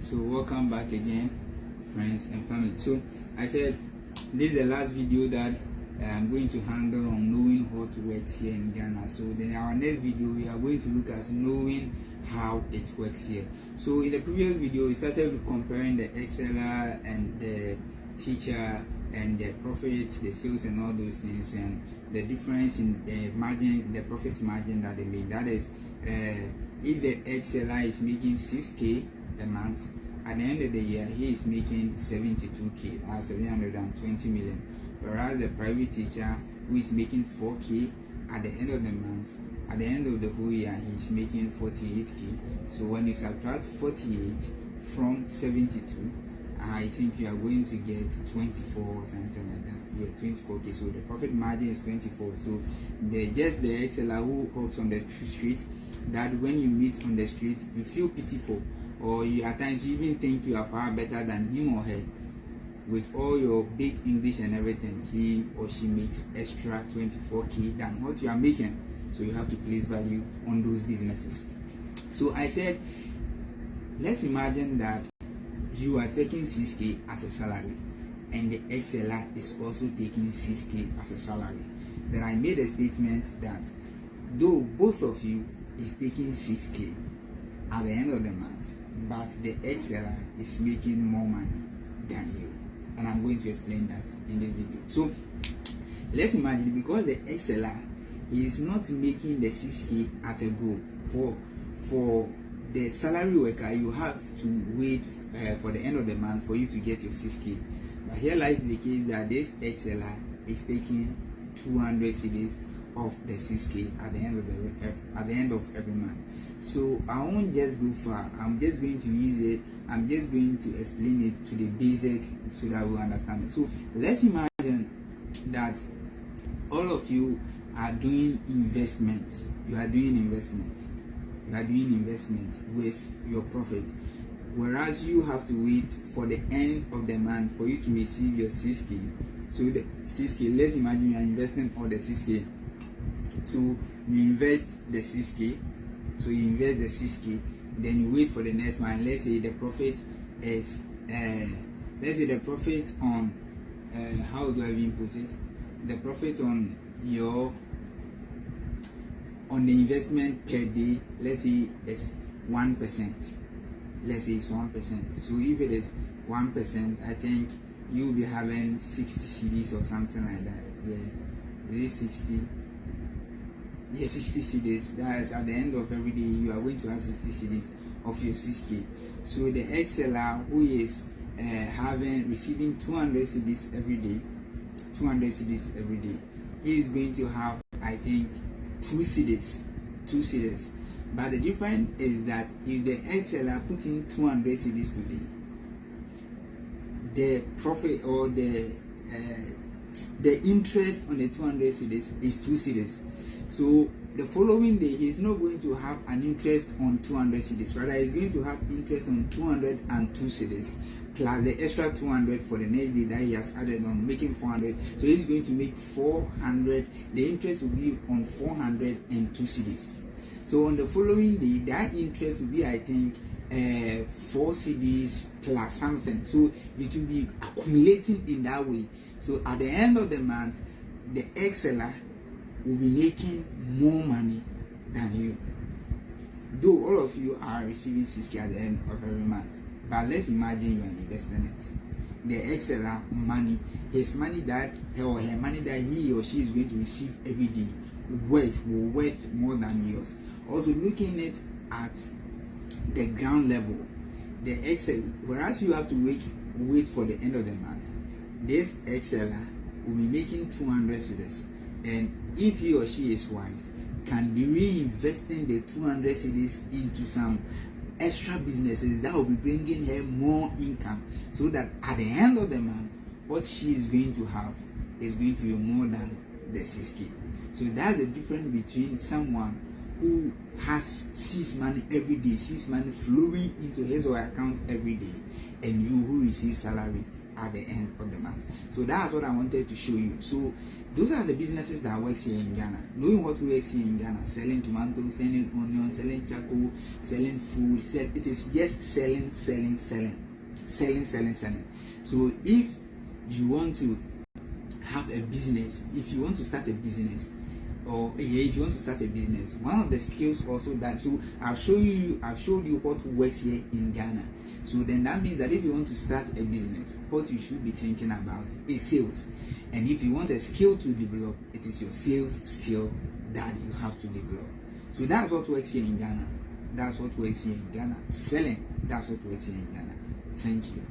So welcome back again, friends and family. So I said this is the last video that I'm going to handle on knowing what works here in Ghana. So then our next video we are going to look at knowing how it works here. So in the previous video we started with comparing the exceller and the teacher and the profit, the sales and all those things, and the difference in the margin, the profit margin that they make. That is, if the exceller is making 6k a month, at the end of the year he is making 72k, 720 million, whereas the private teacher who is making 4k at the end of the month, at the end of the whole year he is making 48k. So when you subtract 48 from 72, I think you are going to get 24 or something like that. Yeah, 24k. So the profit margin is 24. So the exceller who works on the street, that when you meet on the street you feel pitiful, or you at times you even think you are far better than him or her. With all your big English and everything, he or she makes extra 24k than what you are making. So you have to place value on those businesses. So I said, let's imagine that you are taking 6k as a salary and the exceller is also taking 6k as a salary. Then I made a statement that though both of you is taking 6k at the end of the month, but the exceller is making more money than you, and I'm going to explain that in this video. So let's imagine, because the exceller is not making the 6k at a go, for the salary worker you have to wait for the end of the month for you to get your 6k. But here lies the case that this exceller is taking 200 cedis of the 6k at the end of every month. So I won't just go far. I'm just going to use it. I'm just going to explain it to the basic so that we understand it. So let's imagine that all of you are doing investment. You are doing investment with your profit, whereas you have to wait for the end of the month for you to receive your 6k. So the 6k, let's imagine you are investing all the 6k. So you invest the 6k. So you invest the 6k, then you wait for the next month. Let's say the profit is on how do I even put it? The profit on the investment per day, let's say it's 1%. Let's say it's 1%. So if it is 1%, I think you'll be having 60 cedis or something like that. Yeah, it is 60. Yeah, 60 cedis. That's at the end of every day you are going to have 60 cedis of your 6k. So the exceller who is receiving 200 cedis every day, he is going to have, I think, 2 cedis. But the difference is that if the exceller put in 200 cedis today, the profit or the interest on the 200 cedis is 2 cedis. So the following day he is not going to have an interest on 200 cedis, rather he is going to have interest on 202 cedis plus the extra 200 for the next day that he has added on, making 400. So he is going to make 400. The interest will be on 402 cedis. So on the following day that interest will be, I think, 4 cedis plus something. So it will be accumulating in that way. So at the end of the month, the exceller will be making more money than you, though all of you are receiving 6k at the end of every month. But let's imagine you are investing it. The exceller money, his money that or her money that he or she is going to receive every day will worth more than yours. Also looking at the ground level, the exceller, whereas you have to wait for the end of the month, this exceller will be making 200 cedis. And if he or she is wise, can be reinvesting the 200 cedis into some extra businesses that will be bringing her more income, so that at the end of the month, what she is going to have is going to be more than the 6k. So that's the difference between someone who sees money every day, sees money flowing into his or her account every day, and you who receive salary at the end of the month. So that's what I wanted to show you. So those are the businesses that works here in Ghana. Knowing what works here in Ghana, selling tomatoes, selling onions, selling charcoal, selling food, it is just selling. So if you want to have a business, if you want to start a business, or if you want to start a business, one of the skills also that, so I've showed you what works here in Ghana. So then that means that if you want to start a business, what you should be thinking about is sales. And if you want a skill to develop, it is your sales skill that you have to develop. So that's what works here in Ghana. That's what works here in Ghana. Selling, that's what works here in Ghana. Thank you.